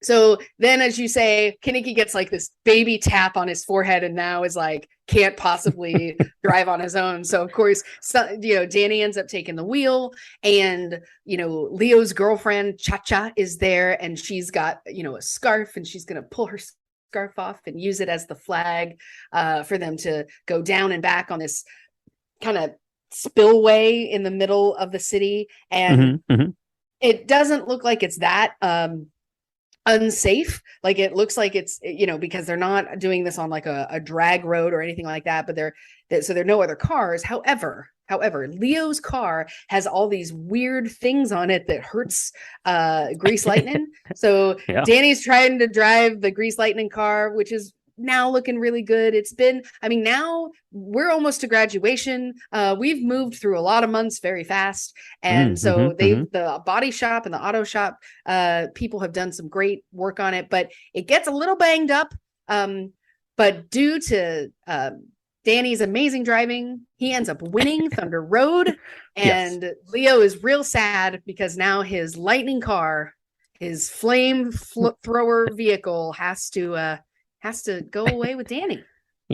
So then, as you say, Kaneki gets like this baby tap on his forehead and now is like, can't possibly drive on his own. So, of course, Danny ends up taking the wheel and, Leo's girlfriend, Cha-Cha, is there and she's got, a scarf and she's going to pull her scarf off and use it as the flag for them to go down and back on this kind of spillway in the middle of the city. And it doesn't look like it's that unsafe. Like it looks like it's because they're not doing this on like a drag road or anything like that, but there are no other cars. However, Leo's car has all these weird things on it that hurts Grease Lightning. So yeah. Danny's trying to drive the Grease Lightning car, which is now looking really good. Now we're almost to graduation. We've moved through a lot of months very fast. And the body shop and the auto shop people have done some great work on it, but it gets a little banged up. But due to Danny's amazing driving, he ends up winning Thunder Road. And yes. Leo is real sad because now his lightning car, his flame thrower vehicle has to go away with Danny.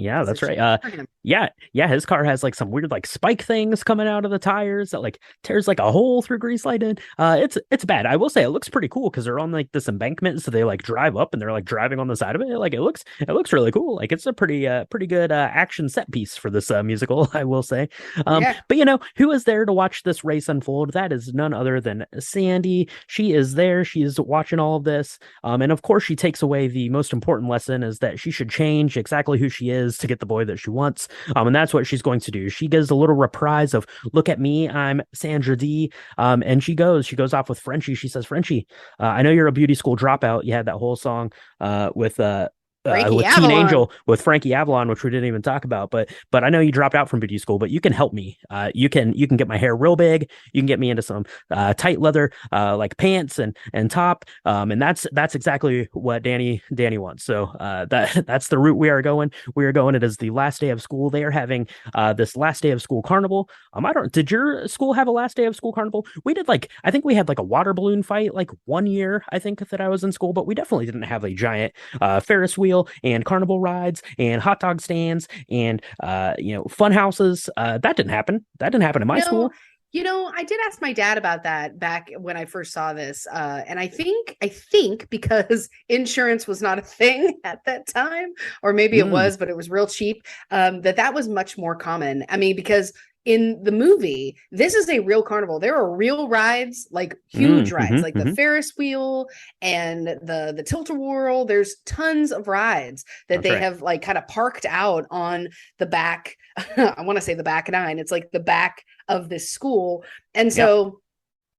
Yeah, It's a that's right. shame for him. Yeah, his car has like some weird like spike things coming out of the tires that like tears like a hole through grease lighting. It's bad. I will say it looks pretty cool because they're on like this embankment, so they like drive up and they're like driving on the side of it. Like it looks really cool. Like it's a pretty good action set piece for this musical, I will say. Yeah. But you know who is there to watch this race unfold? That is none other than Sandy. She is there. She is watching all of this. And of course, she takes away the most important lesson is that she should change exactly who she is to get the boy that she wants. And that's what she's going to do. She gives a little reprise of "Look at me, I'm Sandra D." And she goes off with Frenchie. She says, "Frenchie, I know you're a beauty school dropout. You had that whole song Frankie with Teen Avalon. Angel with Frankie Avalon, which we didn't even talk about. But I know you dropped out from beauty school, but you can help me. You can get my hair real big. You can get me into some tight leather like pants and top. And that's exactly what Danny wants. So that's the route we are going. We are going. It is the last day of school. They are having this last day of school carnival. I don't. Did your school have a last day of school carnival? We did like I think we had like a water balloon fight like one year I think that I was in school, but we definitely didn't have a giant Ferris wheel and carnival rides and hot dog stands and fun houses. That didn't happen. That didn't happen in my You know, school. I did ask my dad about that back when I first saw this. And I think because insurance was not a thing at that time, or maybe it Mm, was, but it was real cheap, that was much more common. I mean, because in the movie, this is a real carnival. There are real rides, like huge rides, like the mm. Ferris wheel and the tilt-a-whirl. There's tons of rides that That's they right. have like kind of parked out on the back. I want to say the back nine. It's like the back of this school. And Yep. so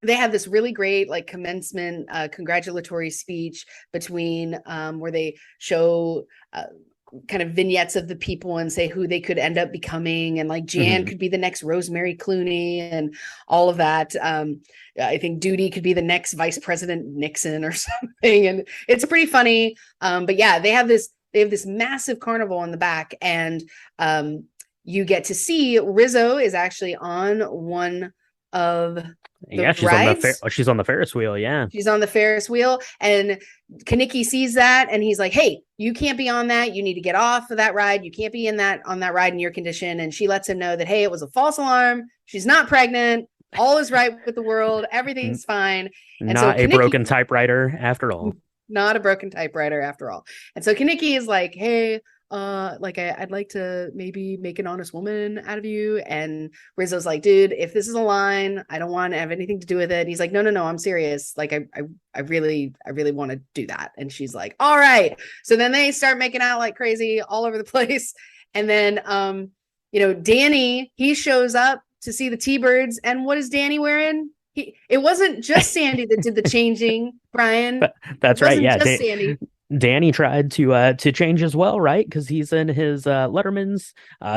they have this really great like commencement congratulatory speech between where they show kind of vignettes of the people and say who they could end up becoming, and like Jan Hmm. could be the next Rosemary Clooney and all of that. I think Duty could be the next Vice President Nixon or something, and it's pretty funny. But yeah, they have this massive carnival in the back, and you get to see Rizzo is actually on one of the Yeah, rides. she's on the Ferris wheel. Yeah. She's on the Ferris wheel, and Kaneki sees that, and he's like, "Hey, you can't be on that. You need to get off of that ride. You can't be on that ride in your condition." And she lets him know that, hey, it was a false alarm. She's not pregnant. All is right with the world. N- Everything's fine. And so Not a Kaneki, broken typewriter after all. not a broken typewriter after all. And so Kaneki is like, hey, like I'd like to maybe make an honest woman out of you. And Rizzo's like, dude, if this is a line, I don't want to have anything to do with it. And he's like, no, I'm serious. Like I really want to do that. And she's like, all right. So then they start making out like crazy all over the place. And then Danny, he shows up to see the T-Birds. And what is Danny wearing? It wasn't just Sandy that did the changing, Brian. But It that's right. wasn't Yeah. just Sandy. Danny tried to change as well, right? Because he's in his Letterman's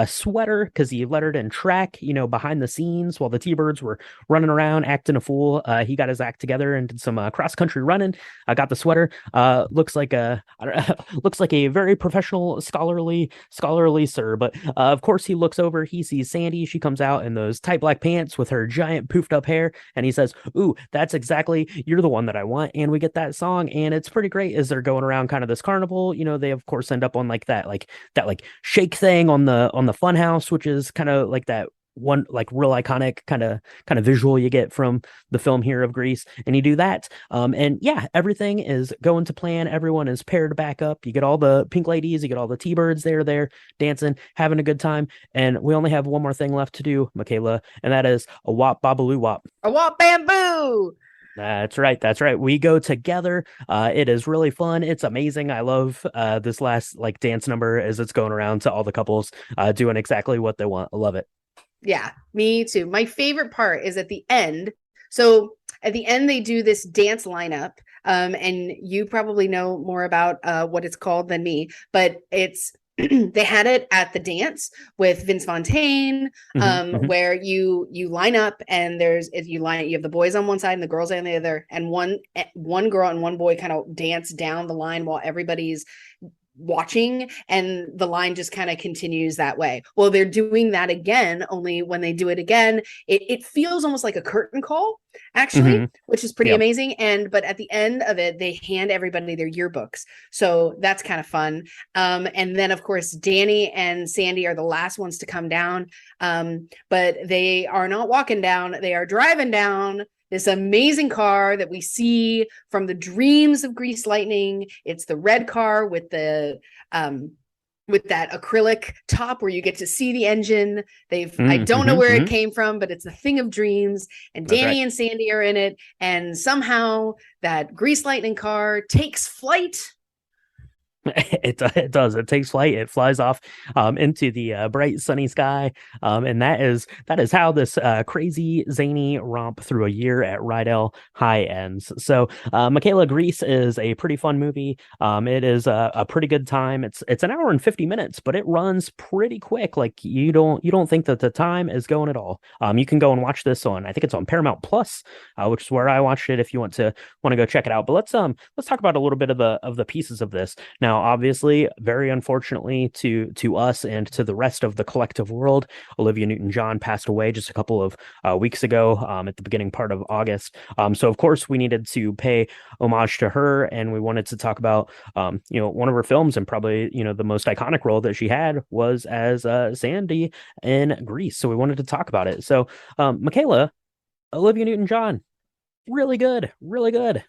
sweater because he lettered in track, behind the scenes while the T-Birds were running around acting a fool. He got his act together and did some cross country running. I got the sweater. Looks like I don't, looks like a very professional, scholarly sir. But of course, he looks over. He sees Sandy. She comes out in those tight black pants with her giant poofed up hair, and he says, "Ooh, that's exactly you're the one that I want." And we get that song, and it's pretty great as they're going around kind of this carnival. They of course end up on like that shake thing on the fun house, which is kind of like that one like real iconic kind of visual you get from the film here of Grease. And you do that, and yeah, everything is going to plan. Everyone is paired back up. You get all the pink ladies, you get all the T-Birds there dancing, having a good time. And we only have one more thing left to do, Michaela, and that is a wop babaloo wop. A wop bamboo. That's right. That's right. We go together. It is really fun. It's amazing. I love this last like dance number as it's going around to all the couples doing exactly what they want. I love it. Yeah, me too. My favorite part is at the end. So at the end, they do this dance lineup. And you probably know more about what it's called than me, but it's they had it at the dance with Vince Fontaine, Hmm. Hmm. where you line up, and you have the boys on one side and the girls on the other, and one girl and one boy kind of dance down the line while everybody's watching, and the line just kind of continues that way. Well, they're doing that again, only when they do it again, it feels almost like a curtain call, actually, Mm-hmm. which is pretty Yep. amazing. And but at the end of it, they hand everybody their yearbooks, so that's kind of fun. And then of course Danny and Sandy are the last ones to come down, but they are not walking down, they are driving down this amazing car that we see from the dreams of Grease Lightning. It's the red car with that acrylic top where you get to see the engine. I don't know where it came from, but it's a thing of dreams. And That's Danny right. and Sandy are in it. And somehow that Grease Lightning car takes flight. It does. It takes flight. It flies off into the bright sunny sky, and that is how this crazy zany romp through a year at Rydell High ends. So, Michaela, Grease is a pretty fun movie. It is a pretty good time. It's an hour and 50 minutes, but it runs pretty quick. Like you don't think that the time is going at all. You can go and watch this on, I think it's on Paramount Plus, which is where I watched it. If you want to go check it out, but let's talk about a little bit of the pieces of this now. Obviously, very unfortunately to us and to the rest of the collective world, Olivia Newton-John passed away just a couple of weeks ago, at the beginning part of August. So of course we needed to pay homage to her, and we wanted to talk about one of her films, and probably the most iconic role that she had was as Sandy in Grease. So we wanted to talk about it. So Michaela, Olivia Newton-John, really good, really good.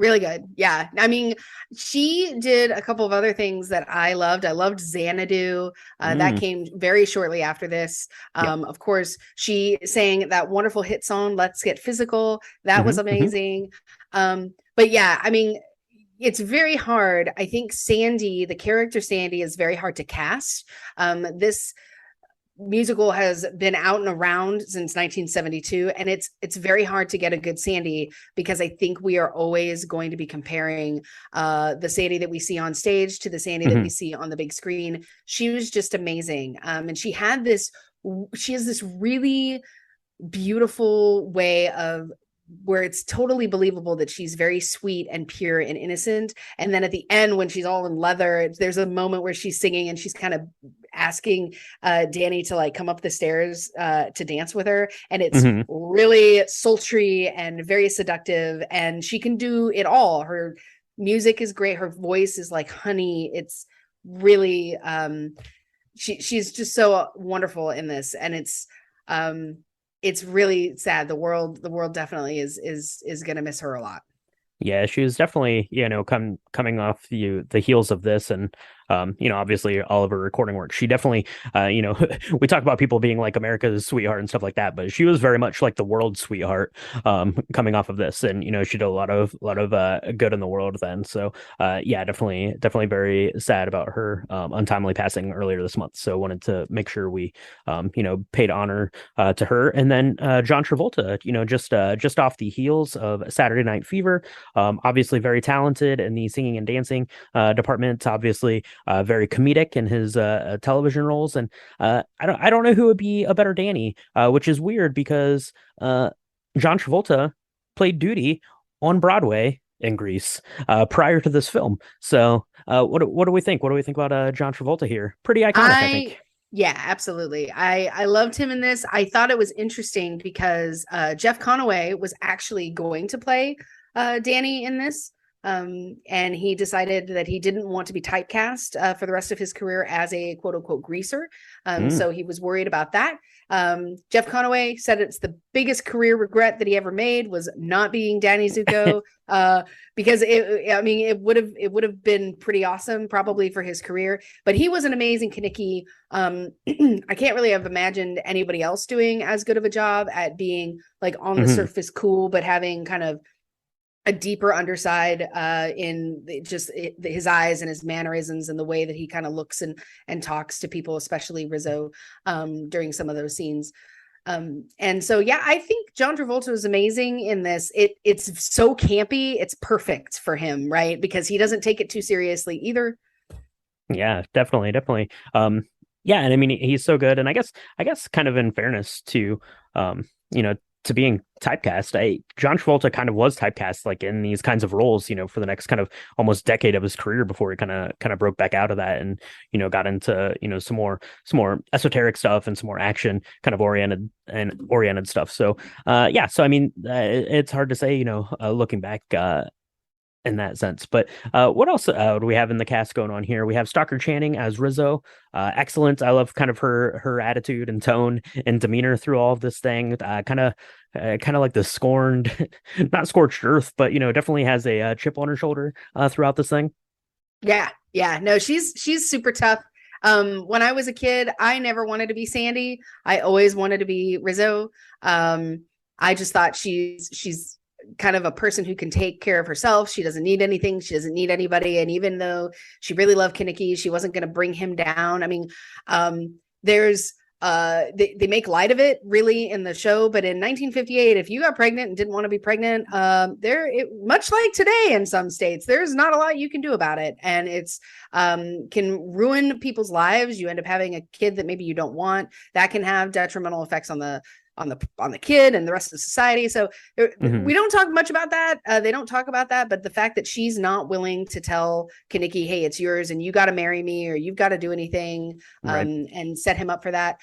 Really good. Yeah. I mean, she did a couple of other things that I loved. I loved Xanadu. That Mm, came very shortly after this. yep. Of course, she sang that wonderful hit song, Let's Get Physical. That was Hmm. amazing. But yeah, I mean, it's very hard. I think Sandy, the character Sandy, is very hard to cast. This musical has been out and around since 1972, and it's very hard to get a good Sandy, because I think we are always going to be comparing the Sandy that we see on stage to the Sandy that we Hmm. see on the big screen. She was just amazing, and she has this really beautiful way of where it's totally believable that she's very sweet and pure and innocent. And then at the end, when she's all in leather, there's a moment where she's singing and she's kind of asking Danny to like come up the stairs to dance with her. And it's Hmm. really sultry and very seductive. And she can do it all. Her music is great. Her voice is like honey. It's really she's just so wonderful in this. And it's really sad. The world definitely is going to miss her a lot. Yeah, she was definitely, coming off the heels of this, and obviously all of her recording work. She definitely, we talk about people being like America's sweetheart and stuff like that, but she was very much like the world's sweetheart, coming off of this, and she did a lot of good in the world then. So, yeah, definitely very sad about her untimely passing earlier this month. So wanted to make sure we, paid honor to her, and then John Travolta, just off the heels of Saturday Night Fever. Obviously very talented in the singing and dancing department. Obviously, very comedic in his television roles, and I don't know who would be a better Danny, which is weird because John Travolta played Duty on Broadway in Grease prior to this film. So what do we think? What do we think about John Travolta here? Pretty iconic, I I think. Yeah, absolutely. I loved him in this. I thought it was interesting because Jeff Conaway was actually going to play Danny in this. And he decided that he didn't want to be typecast for the rest of his career as a quote unquote greaser. Mm. So he was worried about that. Jeff Conaway said it's the biggest career regret that he ever made was not being Danny Zuko, because it would have been pretty awesome probably for his career. But he was an amazing Kaneki. I can't really have imagined anybody else doing as good of a job at being like on the Hmm. surface cool, but having kind of a deeper underside in his eyes and his mannerisms and the way that he kind of looks and talks to people, especially Rizzo, during some of those scenes. And so, yeah, I think John Travolta is amazing in this. It's so campy. It's perfect for him, right? Because he doesn't take it too seriously either. Yeah, definitely. Yeah, and I mean he's so good, and I guess kind of in fairness to to being typecast. John Travolta kind of was typecast like in these kinds of roles, for the next kind of almost decade of his career before he kind of broke back out of that and got into some more esoteric stuff and some more action kind of oriented stuff. So yeah, so I mean, it's hard to say, looking back. In that sense. But what else do we have in the cast going on here? We have Stockard Channing as Rizzo. Excellent. I love kind of her attitude and tone and demeanor through all of this thing. Kind of like the scorned, not scorched earth, but definitely has a chip on her shoulder throughout this thing. Yeah. No, she's super tough. When I was a kid, I never wanted to be Sandy. I always wanted to be Rizzo. I just thought she's kind of a person who can take care of herself. She doesn't need anything. She doesn't need anybody. And even though she really loved Kinnicky, she wasn't going to bring him down. I mean, there's they make light of it really in the show, but in 1958, if you got pregnant and didn't want to be pregnant, much like today in some states, there's not a lot you can do about it, and it's can ruin people's lives. You end up having a kid that maybe you don't want. That can have detrimental effects on the kid and the rest of society. So we don't talk much about that. They don't talk about that, but the fact that she's not willing to tell Kinnicky, hey, it's yours and you got to marry me or you've got to do anything and set him up for that.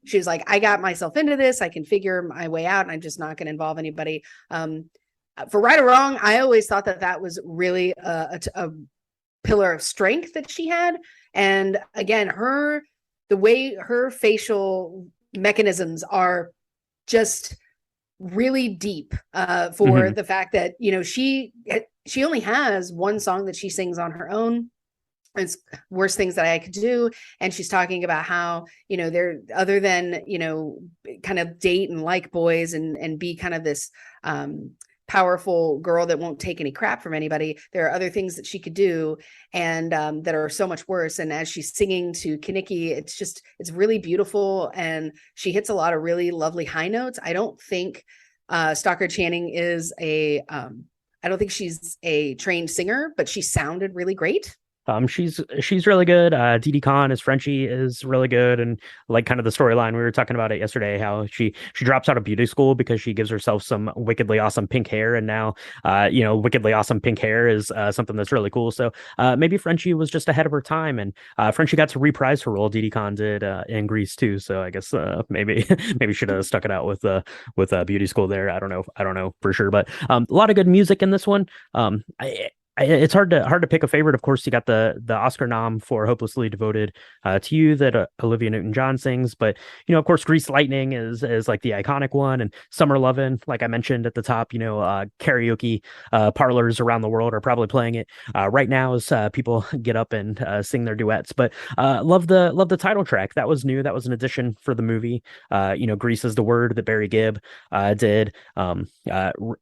She was like, I got myself into this. I can figure my way out and I'm just not going to involve anybody. For right or wrong, I always thought that was really a pillar of strength that she had. And again, the way her facial mechanisms are just really deep for the fact that she only has one song that she sings on her own. It's Worst Things That I Could Do, and she's talking about how they're, other than kind of date and like boys and be kind of this powerful girl that won't take any crap from anybody, there are other things that she could do and that are so much worse. And as she's singing to Kinnicky, it's really beautiful, and she hits a lot of really lovely high notes. I don't think Stockard Channing is I don't think she's a trained singer, but she sounded really great. She's really good. Didi Khan as Frenchie is really good, and like kind of the storyline we were talking about it yesterday, how she drops out of beauty school because she gives herself some wickedly awesome pink hair, and now wickedly awesome pink hair is something that's really cool. So maybe Frenchie was just ahead of her time, and Frenchie got to reprise her role. Didi Khan did in Grease too. So I guess maybe should have stuck it out with beauty school there. I don't know for sure, but a lot of good music in this one. It's hard to pick a favorite. Of course, you got the Oscar nom for "Hopelessly Devoted to You" that Olivia Newton-John sings, but of course, "Grease Lightning" is like the iconic one, and "Summer Lovin'," like I mentioned at the top, karaoke parlors around the world are probably playing it right now as people get up and sing their duets. But love the title track. That was new. That was an addition for the movie. "Grease is the Word" that Barry Gibb did.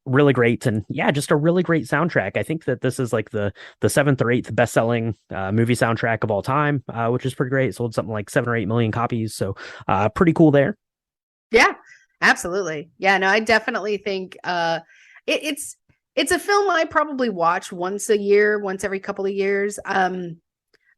Really great, and yeah, just a really great soundtrack. I think that this is like the seventh or eighth best-selling movie soundtrack of all time, which is pretty great. It sold something like 7 or 8 million copies, so pretty cool there. Yeah, absolutely. Yeah, no, I definitely think it's a film I probably watch once a year, once every couple of years.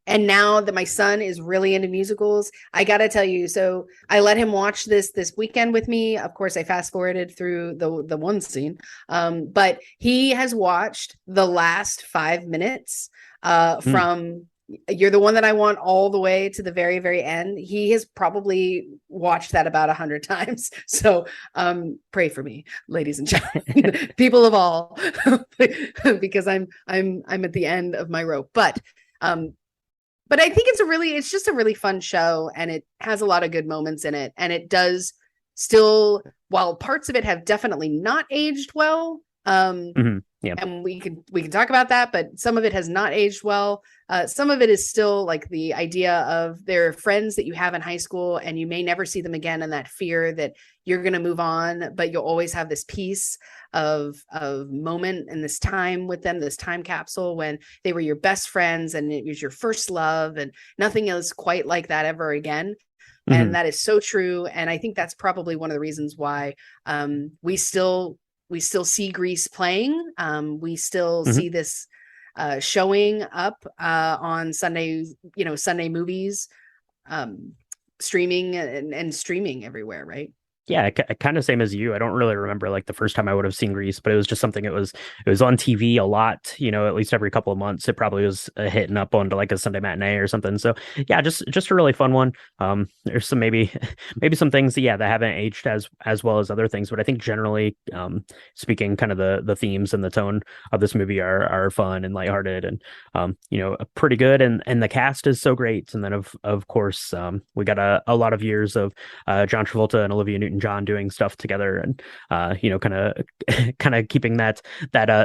And now that my son is really into musicals, I got to tell you, so I let him watch this weekend with me. Of course, I fast forwarded through the one scene, but he has watched the last 5 minutes from "You're the One That I Want" all the way to the very, very end. He has probably watched that about 100 times. So pray for me, ladies and gentlemen, people of all, because I'm at the end of my rope. But I think it's just a really fun show, and it has a lot of good moments in it. And it does still, while parts of it have definitely not aged well, Yeah. and we can talk about that, but some of it has not aged well. Some of it is still like the idea of they're friends that you have in high school and you may never see them again, and that fear that you're going to move on, but you'll always have this piece of moment and this time with them, this time capsule when they were your best friends and it was your first love, and nothing is quite like that ever again. And that is so true. And I think that's probably one of the reasons why we still see Grease playing. We still see this showing up on Sunday, Sunday movies, streaming and streaming everywhere, right? Yeah, kind of same as you. I don't really remember like the first time I would have seen Grease, but it was just something. It was on TV a lot, at least every couple of months. It probably was hitting up onto like a Sunday matinee or something. So yeah, just a really fun one. There's some maybe some things that haven't aged as well as other things, but I think generally speaking, kind of the themes and the tone of this movie are fun and lighthearted and pretty good, and the cast is so great. And then of course we got a lot of years of John Travolta and Olivia Newton-John doing stuff together, and kind of kind of keeping that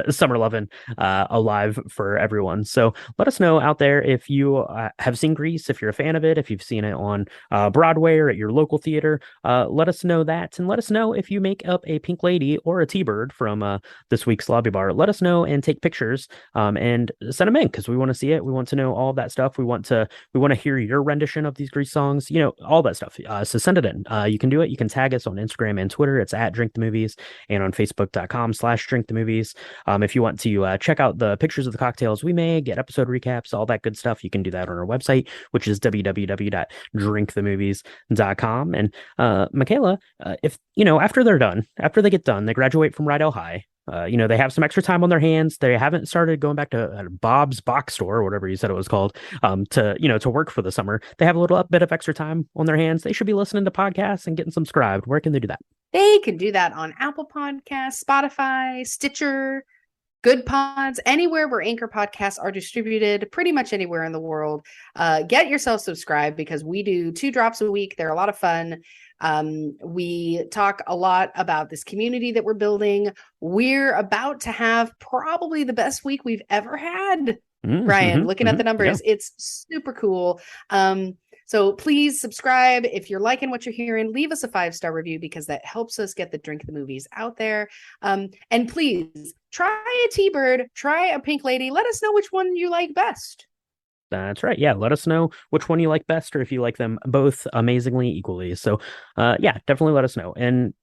summer loving alive for everyone. So let us know out there if you have seen Grease, if you're a fan of it, if you've seen it on Broadway or at your local theater. Let us know that, and let us know if you make up a pink lady or a T-bird from this week's lobby bar. Let us know and take pictures and send them in because we want to see it. We want to know all of that stuff. We want to hear your rendition of these Grease songs. All that stuff. So send it in. You can do it. You can tag us on Instagram and Twitter. It's at Drink the Movies, and on Facebook.com/Drink the Movies. If you want to check out the pictures of the cocktails we made, get episode recaps, all that good stuff, you can do that on our website, which is www.drinkthemovies.com. And Michaela, if after they get done, they graduate from Rydell High. They have some extra time on their hands. They haven't started going back to Bob's Box Store or whatever you said it was called, to work for the summer. They have a little bit of extra time on their hands. They should be listening to podcasts and getting subscribed. Where can they do that? They can do that on Apple Podcasts, Spotify, Stitcher, Good Pods, anywhere where Anchor podcasts are distributed, pretty much anywhere in the world. Get yourself subscribed because we do 2 drops a week. They're a lot of fun. We talk a lot about this community that we're building. We're about to have probably the best week we've ever had. Brian, looking at the numbers, it's super cool. So please subscribe. If you're liking what you're hearing, leave us a 5-star review because that helps us get the Drink the Movies out there. And please try a T-bird, try a pink lady. Let us know which one you like best. That's right. Yeah, let us know which one you like best, or if you like them both amazingly equally. So, definitely let us know. And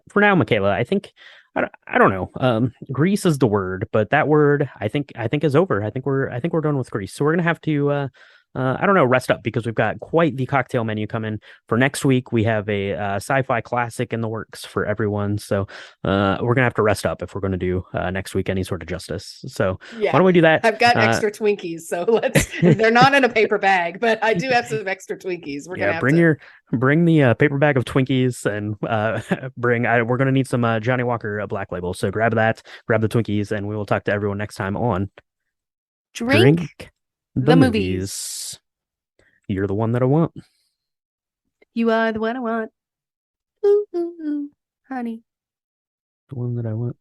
for now, Michaela, I think I don't know. Grease is the word, but that word I think is over. I think we're done with Grease. So we're gonna have to I don't know, rest up because we've got quite the cocktail menu coming for next week. We have a sci-fi classic in the works for everyone. So we're going to have to rest up if we're going to do next week any sort of justice. So why don't we do that? I've got extra Twinkies. So they're not in a paper bag, but I do have some extra Twinkies. We're going to have bring the paper bag of Twinkies and we're going to need some Johnny Walker Black Label. So grab the Twinkies, and we will talk to everyone next time on Drink the movies. You're the one that I want. You are the one I want. Ooh, ooh, ooh, honey. The one that I want.